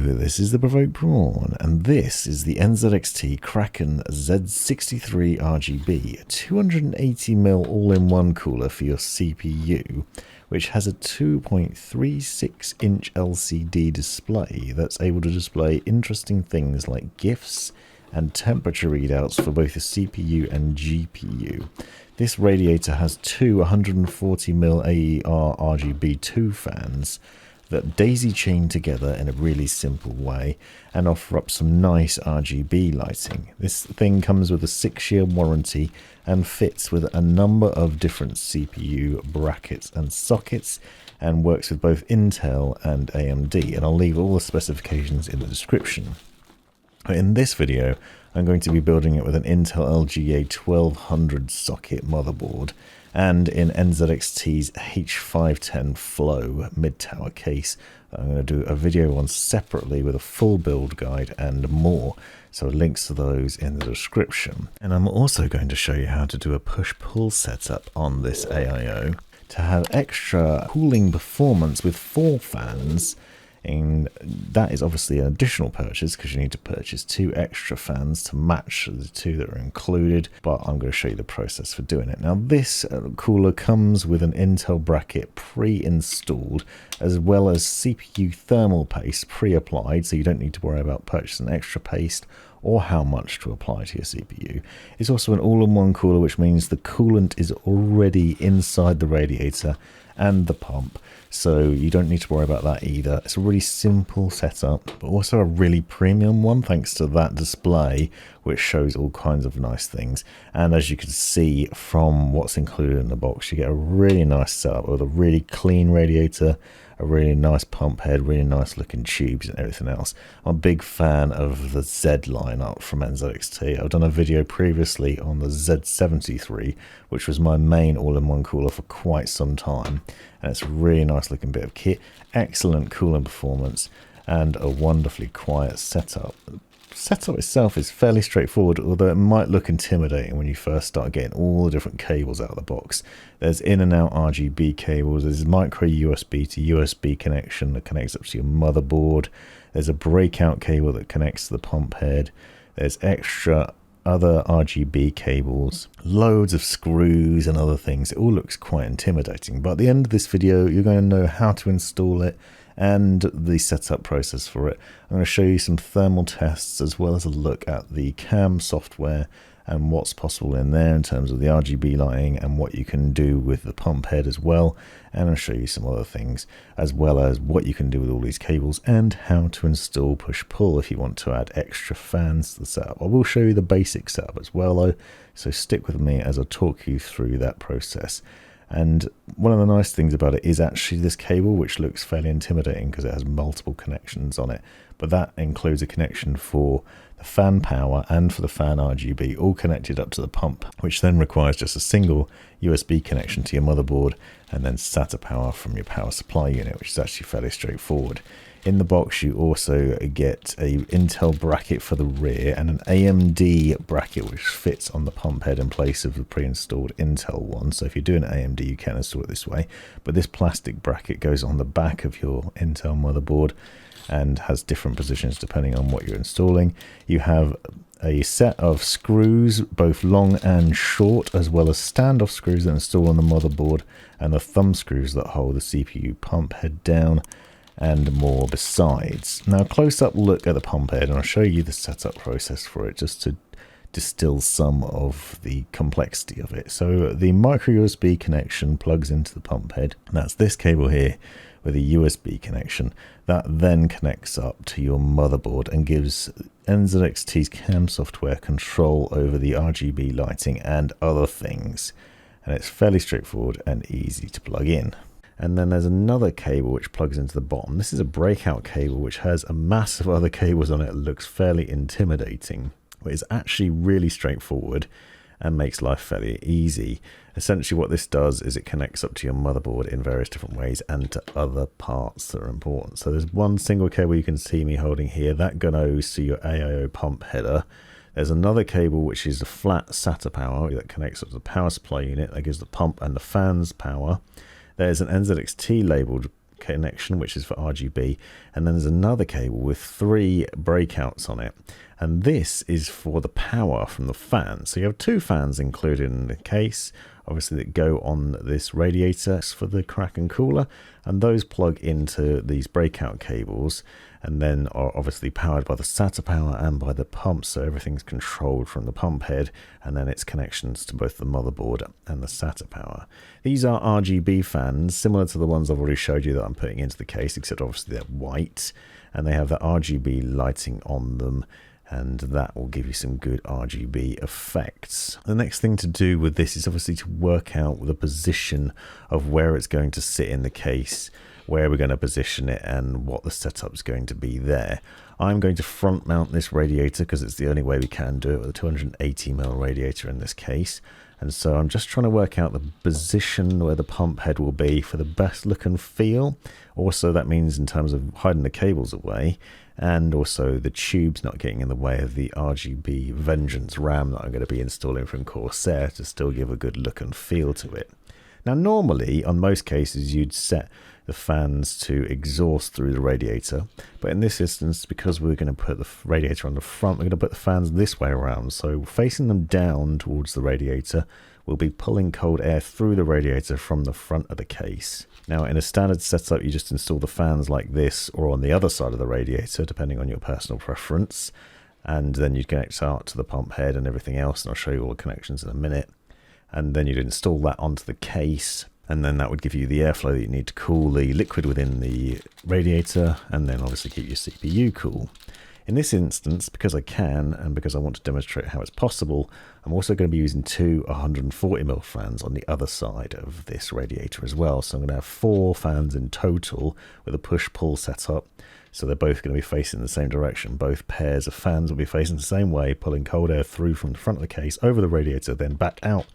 this is the Provoked Prawn, and this is the NZXT Kraken Z63 RGB, a 280mm all-in-one cooler for your CPU, which has a 2.36-inch LCD display that's able to display interesting things like GIFs and temperature readouts for both the CPU and GPU. This radiator has two 140mm AER RGB2 fans that daisy chain together in a really simple way and offer up some nice RGB lighting. This thing comes with a 6-year warranty and fits with a number of different CPU brackets and sockets and works with both Intel and AMD, and I'll leave all the specifications in the description. In this video, I'm going to be building it with an Intel LGA 1200 socket motherboard and in NZXT's H510 Flow mid-tower case. I'm going to do a video on separately with a full build guide and more, so links to those in the description. And I'm also going to show you how to do a push-pull setup on this AIO to have extra cooling performance with 4 fans. And that is obviously an additional purchase because you need to purchase 2 extra fans to match the 2 that are included, but I'm going to show you the process for doing it. Now this cooler comes with an Intel bracket pre-installed as well as CPU thermal paste pre-applied, so you don't need to worry about purchasing extra paste or how much to apply to your CPU. It's also an all-in-one cooler, which means the coolant is already inside the radiator and the pump, so you don't need to worry about that either. It's a really simple setup, but also a really premium one thanks to that display which shows all kinds of nice things. And as you can see from what's included in the box, you get a really nice setup with a really clean radiator, a really nice pump head, really nice looking tubes and everything else. I'm a big fan of the Z lineup from NZXT. I've done a video previously on the Z73, which was my main all-in-one cooler for quite some time, and it's a really nice looking bit of kit, excellent cooling performance, and a wonderfully quiet setup. The setup itself is fairly straightforward, although it might look intimidating when you first start getting all the different cables out of the box. There's in and out RGB cables, there's micro USB to USB connection that connects up to your motherboard, there's a breakout cable that connects to the pump head, there's extra other RGB cables, loads of screws and other things. It all looks quite intimidating, but at the end of this video you're going to know how to install it and the setup process for it. I'm going to show you some thermal tests as well as a look at the CAM software and what's possible in there in terms of the RGB lighting and what you can do with the pump head as well. And I'll show you some other things as well as what you can do with all these cables and how to install push-pull if you want to add extra fans to the setup. I will show you the basic setup as well though, so stick with me as I talk you through that process. And one of the nice things about it is actually this cable, which looks fairly intimidating because it has multiple connections on it, but that includes a connection for the fan power and for the fan RGB, all connected up to the pump, which then requires just a single USB connection to your motherboard and then SATA power from your power supply unit, which is actually fairly straightforward. In the box you also get a Intel bracket for the rear and an AMD bracket which fits on the pump head in place of the pre-installed Intel one. So if you're doing AMD you can install it this way, but this plastic bracket goes on the back of your Intel motherboard and has different positions depending on what you're installing. You have a set of screws, both long and short, as well as standoff screws that install on the motherboard and the thumb screws that hold the CPU pump head down, and more besides. Now a close-up look at the pump head, and I'll show you the setup process for it just to distill some of the complexity of it. So the micro USB connection plugs into the pump head, and that's this cable here with a USB connection that then connects up to your motherboard and gives NZXT's CAM software control over the RGB lighting and other things, and it's fairly straightforward and easy to plug in. And then there's another cable which plugs into the bottom. This is a breakout cable which has a mass of other cables on it. It looks fairly intimidating, but it's actually really straightforward and makes life fairly easy. Essentially what this does is it connects up to your motherboard in various different ways and to other parts that are important. So there's one single cable you can see me holding here that goes to your AIO pump header. There's another cable which is a flat SATA power that connects up to the power supply unit that gives the pump and the fans power. There's an NZXT labeled connection, which is for RGB, and then there's another cable with 3 breakouts on it, and this is for the power from the fan. So you have 2 fans included in the case, obviously, that go on this radiator for the Kraken cooler, and those plug into these breakout cables and then are obviously powered by the SATA power and by the pump, so everything's controlled from the pump head and then its connections to both the motherboard and the SATA power. These are RGB fans, similar to the ones I've already showed you that I'm putting into the case, except obviously they're white and they have the RGB lighting on them, and that will give you some good RGB effects. The next thing to do with this is obviously to work out the position of where it's going to sit in the case, where we're going to position it, and what the setup's going to be there. I'm going to front mount this radiator because it's the only way we can do it with a 280mm radiator in this case. And so I'm just trying to work out the position where the pump head will be for the best look and feel. Also, that means in terms of hiding the cables away, and also the tubes not getting in the way of the RGB Vengeance RAM that I'm going to be installing from Corsair to still give a good look and feel to it. Now, normally, on most cases, you'd set the fans to exhaust through the radiator, but in this instance, because we're going to put the radiator on the front, we're going to put the fans this way around. So facing them down towards the radiator, we'll be pulling cold air through the radiator from the front of the case. Now, in a standard setup, you just install the fans like this or on the other side of the radiator, depending on your personal preference, and then you'd connect out to the pump head and everything else, and I'll show you all the connections in a minute. And then you'd install that onto the case, and then that would give you the airflow that you need to cool the liquid within the radiator, and then obviously keep your CPU cool. In this instance, because I can, and because I want to demonstrate how it's possible, I'm also going to be using 2 140mm fans on the other side of this radiator as well. So I'm going to have 4 fans in total with a push-pull setup. So they're both going to be facing the same direction. Both pairs of fans will be facing the same way, pulling cold air through from the front of the case over the radiator, then back out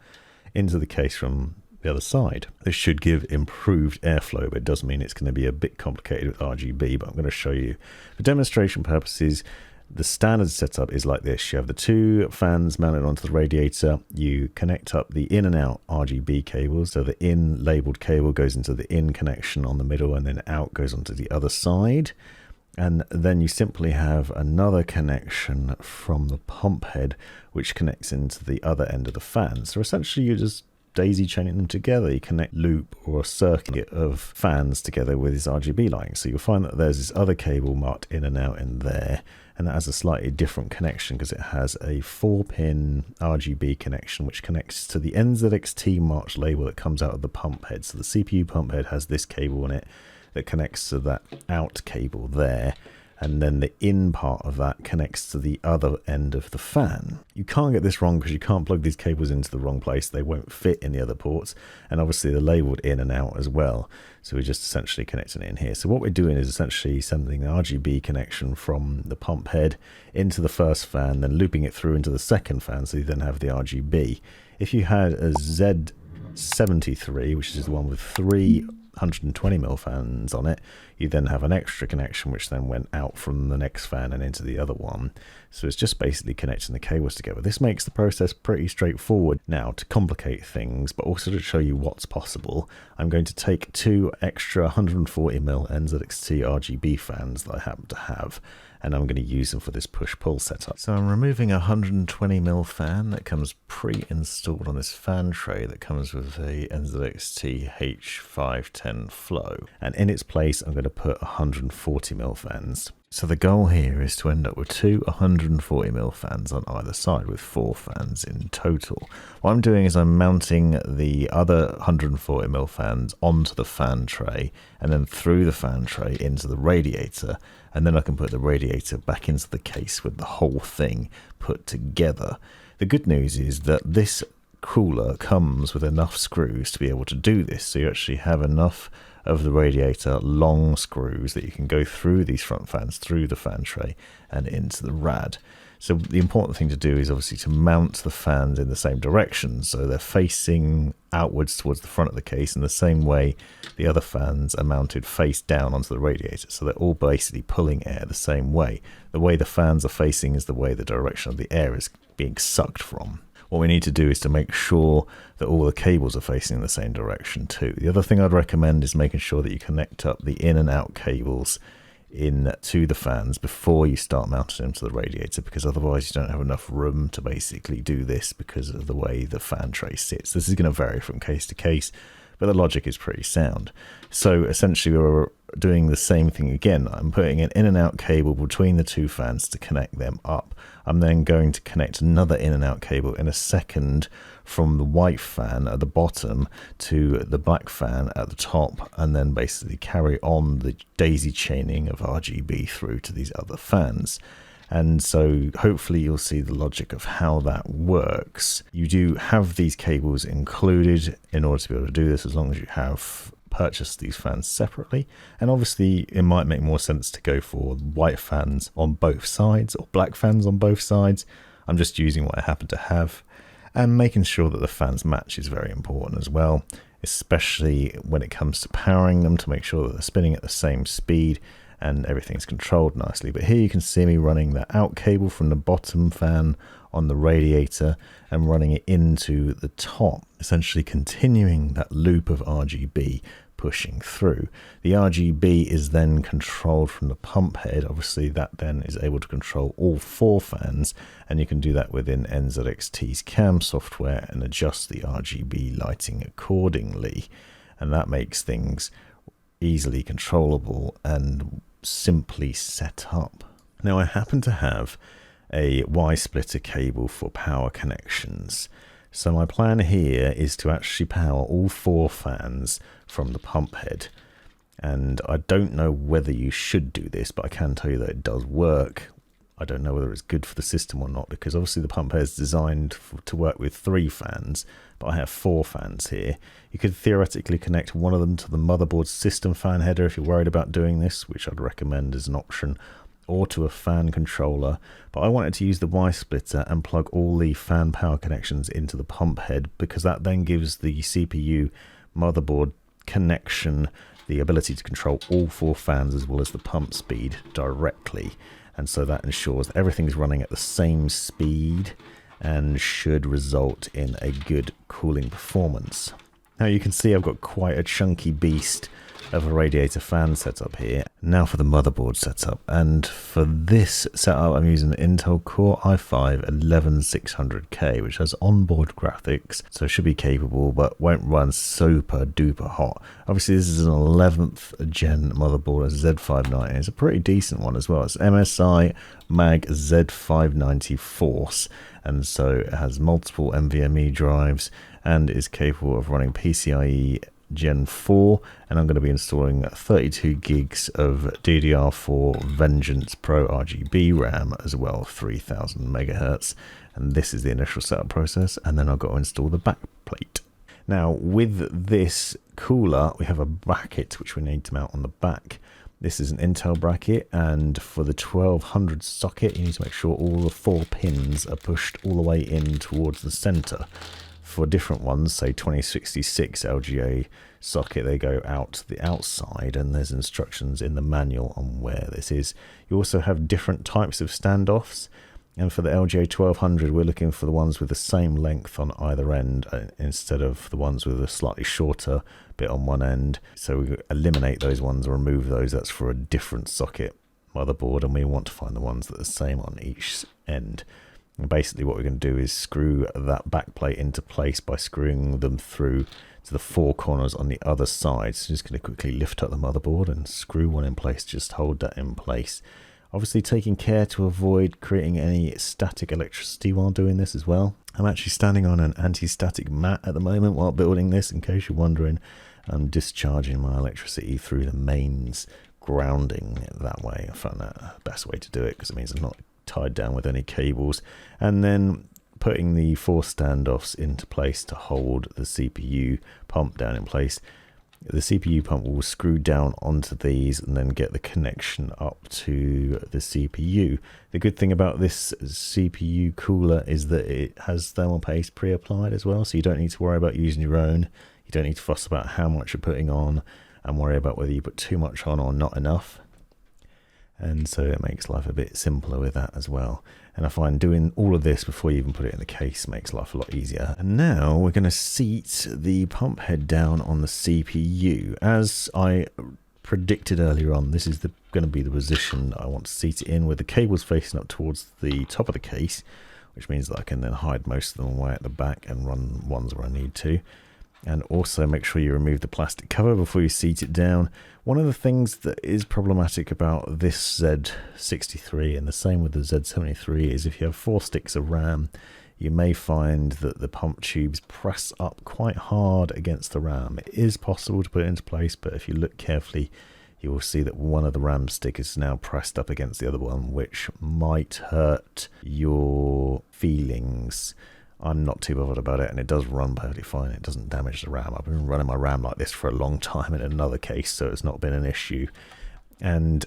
into the case from the other side. This should give improved airflow, but it does mean it's going to be a bit complicated with RGB, but I'm going to show you. For demonstration purposes, the standard setup is like this. You have the 2 fans mounted onto the radiator. You connect up the in and out RGB cables. So the in labeled cable goes into the in connection on the middle, and then out goes onto the other side. And then you simply have another connection from the pump head, which connects into the other end of the fan. So essentially you're just daisy chaining them together. You connect loop or a circuit of fans together with this RGB lighting. So you'll find that there's this other cable marked in and out in there, and that has a slightly different connection because it has a 4-pin RGB connection which connects to the NZXT marked label that comes out of the pump head. So the CPU pump head has this cable in it that connects to that out cable there, and then the in part of that connects to the other end of the fan. You can't get this wrong because you can't plug these cables into the wrong place. They won't fit in the other ports, and obviously they're labeled in and out as well. So we're just essentially connecting it in here. So what we're doing is essentially sending the RGB connection from the pump head into the first fan, then looping it through into the second fan, so you then have the RGB. If you had a Z73, which is the one with 3 120mm fans on it, you then have an extra connection which then went out from the next fan and into the other one. So it's just basically connecting the cables together. This makes the process pretty straightforward. Now, to complicate things, but also to show you what's possible, I'm going to take 2 extra 140mm NZXT RGB fans that I happen to have, and I'm going to use them for this push-pull setup. So I'm removing a 120mm fan that comes pre-installed on this fan tray that comes with a NZXT H510 Flow, and in its place I'm going to put 140mm fans. So the goal here is to end up with 2 140mm fans on either side with 4 fans in total. What I'm doing is I'm mounting the other 140mm fans onto the fan tray and then through the fan tray into the radiator, and then I can put the radiator back into the case with the whole thing put together. The good news is that this cooler comes with enough screws to be able to do this, so you actually have enough of the radiator long screws that you can go through these front fans, through the fan tray and into the rad. So the important thing to do is obviously to mount the fans in the same direction, so they're facing outwards towards the front of the case in the same way the other fans are mounted face down onto the radiator, so they're all basically pulling air the same way. The way the fans are facing is the way the direction of the air is being sucked from. what we need to do is to make sure that all the cables are facing in the same direction too. The other thing I'd recommend is making sure that you connect up the in and out cables into the fans before you start mounting them to the radiator, because otherwise you don't have enough room to basically do this because of the way the fan tray sits. This is going to vary from case to case, but the logic is pretty sound. So essentially we're doing the same thing again. I'm putting an in and out cable between the two fans to connect them up. I'm then going to connect another in and out cable in a second from the white fan at the bottom to the black fan at the top, and then basically carry on the daisy chaining of RGB through to these other fans. And so hopefully you'll see the logic of how that works. You do have these cables included in order to be able to do this, as long as you have purchased these fans separately. And obviously it might make more sense to go for white fans on both sides or black fans on both sides. I'm just using what I happen to have, and making sure that the fans match is very important as well, especially when it comes to powering them, to make sure that they're spinning at the same speed and everything's controlled nicely. But here you can see me running the out cable from the bottom fan on the radiator and running it into the top, essentially continuing that loop of RGB pushing through. The RGB is then controlled from the pump head. Obviously that then is able to control all 4 fans, and you can do that within NZXT's CAM software and adjust the RGB lighting accordingly, and that makes things easily controllable and simply set up. Now I happen to have a Y-splitter cable for power connections, so my plan here is to actually power all 4 fans from the pump head. And I don't know whether you should do this, but I can tell you that it does work. I don't know whether it's good for the system or not, because obviously the pump head is designed to work with 3 fans, but I have 4 fans here. You could theoretically connect one of them to the motherboard system fan header if you're worried about doing this, which I'd recommend as an option, or to a fan controller. But I wanted to use the Y-splitter and plug all the fan power connections into the pump head, because that then gives the CPU motherboard connection the ability to control all 4 fans as well as the pump speed directly. And so that ensures that everything's running at the same speed and should result in a good cooling performance. Now you can see I've got quite a chunky beast of a radiator fan setup here. Now for the motherboard setup, and for this setup I'm using an Intel Core i5-11600K, which has onboard graphics, so it should be capable but won't run super duper hot. Obviously this is an 11th gen motherboard, a Z590. It's a pretty decent one as well. It's MSI Mag Z590 Force, and so it has multiple NVMe drives and is capable of running PCIe Gen 4, and I'm going to be installing 32 gigs of DDR4 Vengeance Pro RGB RAM as well, 3000 megahertz, and this is the initial setup process, and then I've got to install the backplate. Now with this cooler we have a bracket which we need to mount on the back. This is an Intel bracket, and for the 1200 socket you need to make sure all the 4 pins are pushed all the way in towards the center. For different ones, say 2066 LGA socket, they go out to the outside, and there's instructions in the manual on where this is. You also have different types of standoffs, and for the LGA 1200 we're looking for the ones with the same length on either end instead of the ones with a slightly shorter bit on one end. So we eliminate those ones or remove those. That's for a different socket motherboard, and we want to find the ones that are the same on each end. And basically what we're going to do is screw that backplate into place by screwing them through to the 4 corners on the other side. So just going to quickly lift up the motherboard and screw one in place, just hold that in place. Obviously taking care to avoid creating any static electricity while doing this as well. I'm actually standing on an anti-static mat at the moment while building this, in case you're wondering. I'm discharging my electricity through the mains, grounding it that way. I found that the best way to do it because it means I'm not tied down with any cables, and then putting the 4 standoffs into place to hold the CPU pump down in place. The CPU pump will screw down onto these and then get the connection up to the CPU. The good thing about this CPU cooler is that it has thermal paste pre-applied as well, so you don't need to worry about using your own. You don't need to fuss about how much you're putting on and worry about whether you put too much on or not enough. And so it makes life a bit simpler with that as well. And I find doing all of this before you even put it in the case makes life a lot easier. And now we're going to seat the pump head down on the CPU. As I predicted earlier on, this is going to be the position I want to seat it in, with the cables facing up towards the top of the case, which means that I can then hide most of them away at the back and run ones where I need to. And also make sure you remove the plastic cover before you seat it down. One of the things that is problematic about this Z63, and the same with the Z73, is if you have 4 sticks of RAM, you may find that the pump tubes press up quite hard against the RAM. It is possible to put it into place, but if you look carefully, you will see that one of the RAM stick is now pressed up against the other one, which might hurt your feelings. I'm not too bothered about it, and it does run perfectly fine. It doesn't damage the RAM. I've been running my RAM like this for a long time in another case, so it's not been an issue. And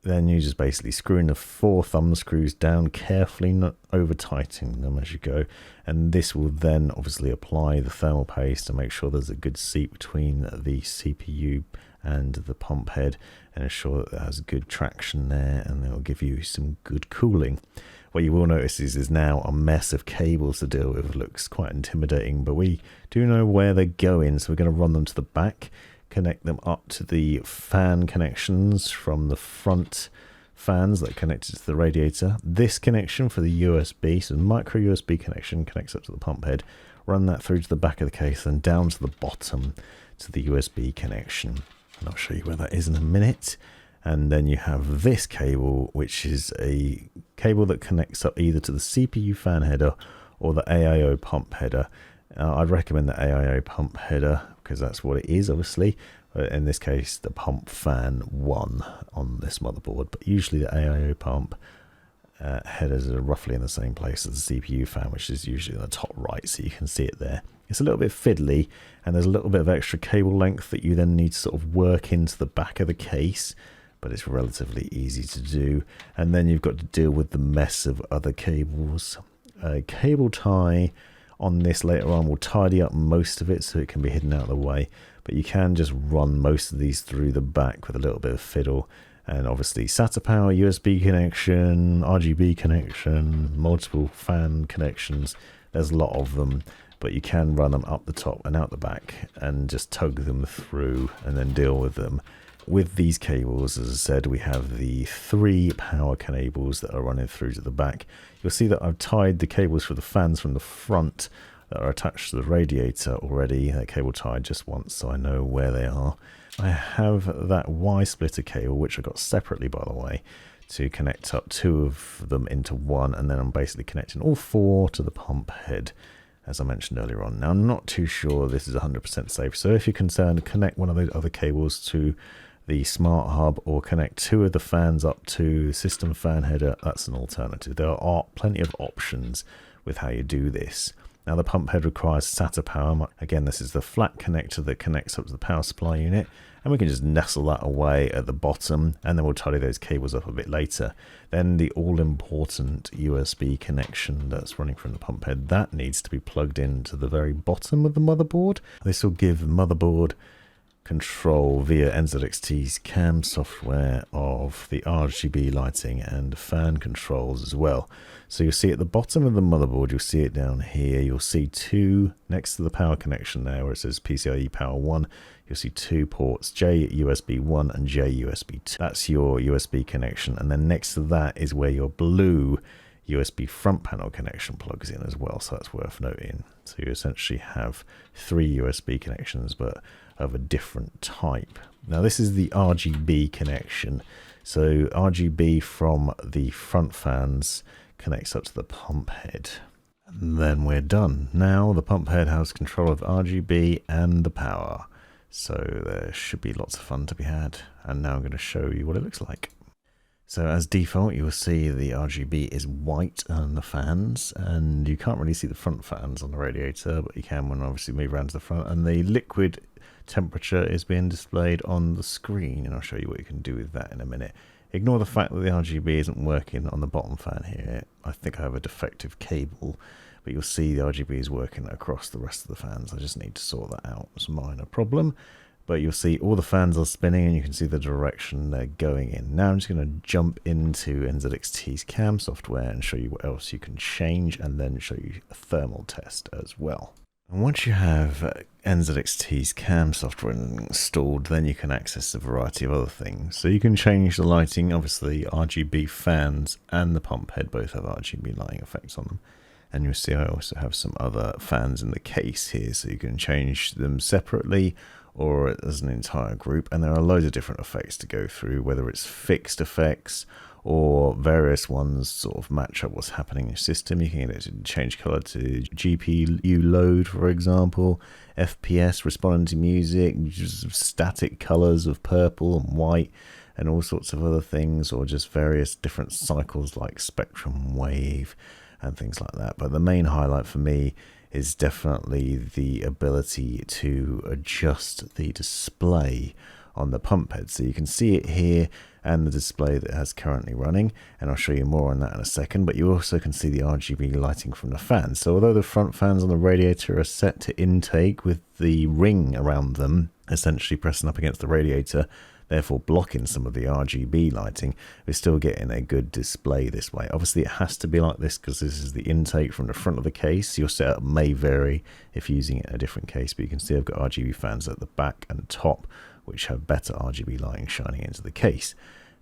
then you just basically screw in the 4 thumb screws down carefully, not over tightening them as you go. And this will then obviously apply the thermal paste to make sure there's a good seat between the CPU and the pump head, and ensure that it has good traction there, and it will give you some good cooling. What you will notice is now a mess of cables to deal with. It looks quite intimidating, but we do know where they're going, so we're going to run them to the back, connect them up to the fan connections from the front fans that are connected to the radiator. This connection for the USB, so the micro USB connection, connects up to the pump head. Run that through to the back of the case and down to the bottom to the USB connection. And I'll show you where that is in a minute. And then you have this cable, which is a cable that connects up either to the CPU fan header or the AIO pump header. I'd recommend the AIO pump header because that's what it is, obviously. But in this case, the pump fan 1 on this motherboard. But usually the AIO pump headers are roughly in the same place as the CPU fan, which is usually in the top right, so you can see it there. It's a little bit fiddly, and there's a little bit of extra cable length that you then need to sort of work into the back of the case, but it's relatively easy to do. And then you've got to deal with the mess of other cables. Cable tie on this later on will tidy up most of it so it can be hidden out of the way, but you can just run most of these through the back with a little bit of fiddle. And obviously SATA power, USB connection, RGB connection, multiple fan connections. There's a lot of them, but you can run them up the top and out the back and just tug them through and then deal with them. With these cables, as I said, we have the 3 power cables that are running through to the back. You'll see that I've tied the cables for the fans from the front that are attached to the radiator already. That cable tied just once, so I know where they are. I have that Y-splitter cable, which I got separately, by the way, to connect up 2 of them into one, and then I'm basically connecting all 4 to the pump head, as I mentioned earlier on. Now, I'm not too sure this is 100% safe, so if you're concerned, connect one of those other cables to the smart hub, or connect 2 of the fans up to system fan header. That's an alternative. There are plenty of options with how you do this. Now, the pump head requires SATA power. Again, this is the flat connector that connects up to the power supply unit, and we can just nestle that away at the bottom, and then we'll tidy those cables up a bit later. Then the all-important USB connection that's running from the pump head, that needs to be plugged into the very bottom of the motherboard. This will give the motherboard control via NZXT CAM software of the RGB lighting and fan controls as well. So you'll see at the bottom of the motherboard, you'll see it down here, you'll see 2 next to the power connection there where it says PCIe power 1, you'll see 2 ports, J USB 1 and J USB 2. That's your USB connection, and then next to that is where your blue USB front panel connection plugs in as well, so that's worth noting. So you essentially have 3 USB connections, but of a different type. Now, this is the RGB connection. So RGB from the front fans connects up to the pump head. And then we're done. Now the pump head has control of RGB and the power. So there should be lots of fun to be had. And now I'm going to show you what it looks like. So as default, you'll see the RGB is white on the fans, and you can't really see the front fans on the radiator, but you can when obviously move around to the front, and the liquid temperature is being displayed on the screen, and I'll show you what you can do with that in a minute. Ignore the fact that the RGB isn't working on the bottom fan here. I think I have a defective cable, but you'll see the RGB is working across the rest of the fans. I just need to sort that out. It's a minor problem. but you'll see all the fans are spinning and you can see the direction they're going in. Now I'm just going to jump into NZXT's CAM software and show you what else you can change, and then show you a thermal test as well. And once you have NZXT's CAM software installed, then you can access a variety of other things. So you can change the lighting. Obviously RGB fans and the pump head both have RGB lighting effects on them. And you'll see I also have some other fans in the case here, so you can change them separately or as an entire group. And there are loads of different effects to go through, whether it's fixed effects or various ones sort of match up what's happening in your system. You can get it to change color to GPU load, for example, FPS, responding to music, just static colors of purple and white, and all sorts of other things, or just various different cycles like spectrum, wave, and things like that. But the main highlight for me is definitely the ability to adjust the display on the pump head. So you can see it here and the display that has currently running, and I'll show you more on that in a second. But you also can see the RGB lighting from the fans. So although the front fans on the radiator are set to intake with the ring around them essentially pressing up against the radiator, therefore blocking some of the RGB lighting, we're still getting a good display this way. Obviously it has to be like this because this is the intake from the front of the case. Your setup may vary if you're using it in a different case, but you can see I've got RGB fans at the back and top which have better RGB lighting shining into the case.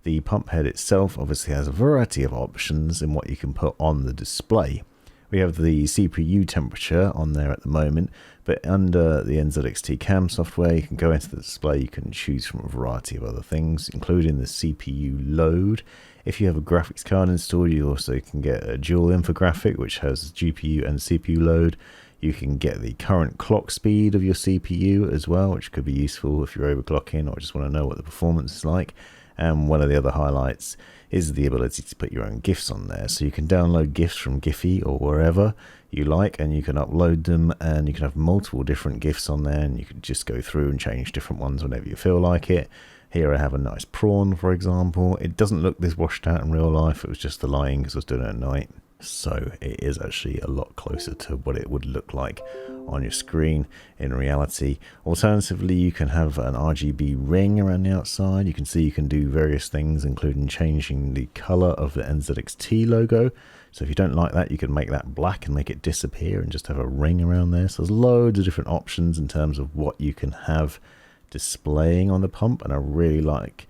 The pump head itself obviously has a variety of options in what you can put on the display. We have the CPU temperature on there at the moment, but under the NZXT CAM software, you can go into the display, you can choose from a variety of other things, including the CPU load. If you have a graphics card installed, you also can get a dual infographic, which has GPU and CPU load. You can get the current clock speed of your CPU as well, which could be useful if you're overclocking or just want to know what the performance is like. And one of the other highlights is the ability to put your own GIFs on there. So you can download GIFs from Giphy or wherever you like, and you can upload them, and you can have multiple different GIFs on there, and you can just go through and change different ones whenever you feel like it. Here I have a nice prawn, for example. It doesn't look this washed out in real life. It was just the lighting because I was doing it at night. So it is actually a lot closer to what it would look like on your screen in reality. Alternatively, you can have an RGB ring around the outside. You can see you can do various things, including changing the color of the NZXT logo. So if you don't like that, you can make that black and make it disappear and just have a ring around there. So there's loads of different options in terms of what you can have displaying on the pump, and I really like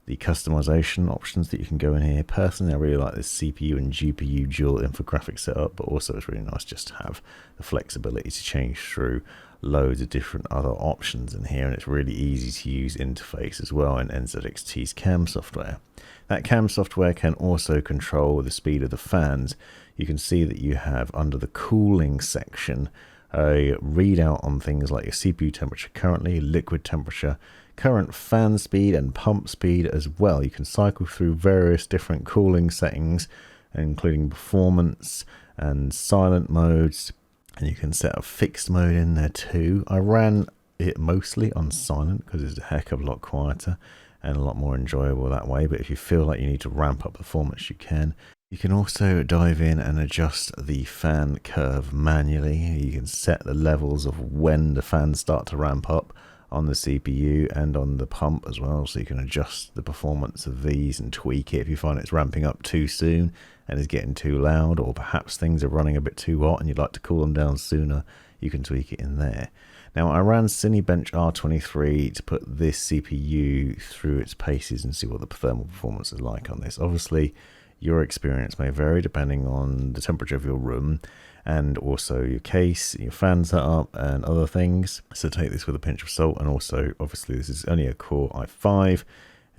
the customization options that you can go in here. Personally, I really like this CPU and GPU dual infographic setup, but also it's really nice just to have the flexibility to change through loads of different other options in here, and it's really easy to use interface as well in NZXT's CAM software. That CAM software can also control the speed of the fans. You can see that you have under the cooling section a readout on things like your CPU temperature currently, liquid temperature, current fan speed and pump speed as well. You can cycle through various different cooling settings, including performance and silent modes, and you can set a fixed mode in there too. I ran it mostly on silent because it's a heck of a lot quieter and a lot more enjoyable that way, but if you feel like you need to ramp up performance, you can. You can also dive in and adjust the fan curve manually. You can set the levels of when the fans start to ramp up on the CPU and on the pump as well, so you can adjust the performance of these and tweak it if you find it's ramping up too soon and is getting too loud, or perhaps things are running a bit too hot and you'd like to cool them down sooner. You can tweak it in there. Now I ran Cinebench R23 to put this CPU through its paces and see what the thermal performance is like on this. Obviously your experience may vary depending on the temperature of your room and also your case, your fan setup and other things. So take this with a pinch of salt. And also obviously this is only a Core i5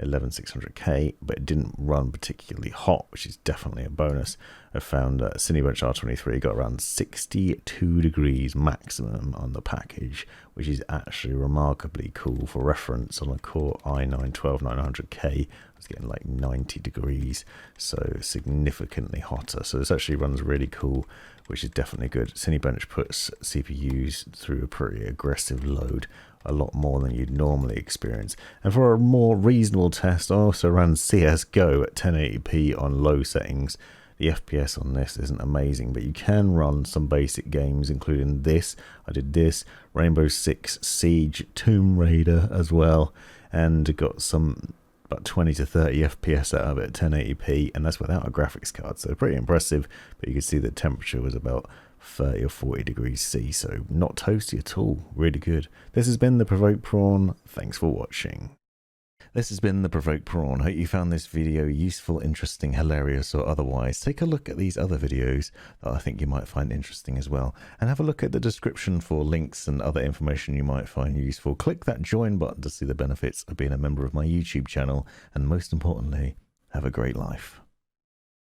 11600K, but it didn't run particularly hot, which is definitely a bonus. I found Cinebench R23 got around 62 degrees maximum on the package, which is actually remarkably cool. For reference, on a Core i9 12900K, I was getting like 90 degrees, so significantly hotter. So this actually runs really cool, which is definitely good. Cinebench puts CPUs through a pretty aggressive load, a lot more than you'd normally experience. And for a more reasonable test, I also ran CSGO at 1080p on low settings. The FPS on this isn't amazing, but you can run some basic games, including this. I did this, Rainbow Six Siege, Tomb Raider as well, and got some about 20 to 30 FPS out of it at 1080p, and that's without a graphics card, so pretty impressive. But you can see the temperature was about 30 or 40 degrees C, so not toasty at all, really good. This has been the Provoked Prawn. Thanks for watching. This has been the Provoked Prawn. Hope you found this video useful, interesting, hilarious, or otherwise. Take a look at these other videos that I think you might find interesting as well. And have a look at the description for links and other information you might find useful. Click that join button to see the benefits of being a member of my YouTube channel. And most importantly, have a great life.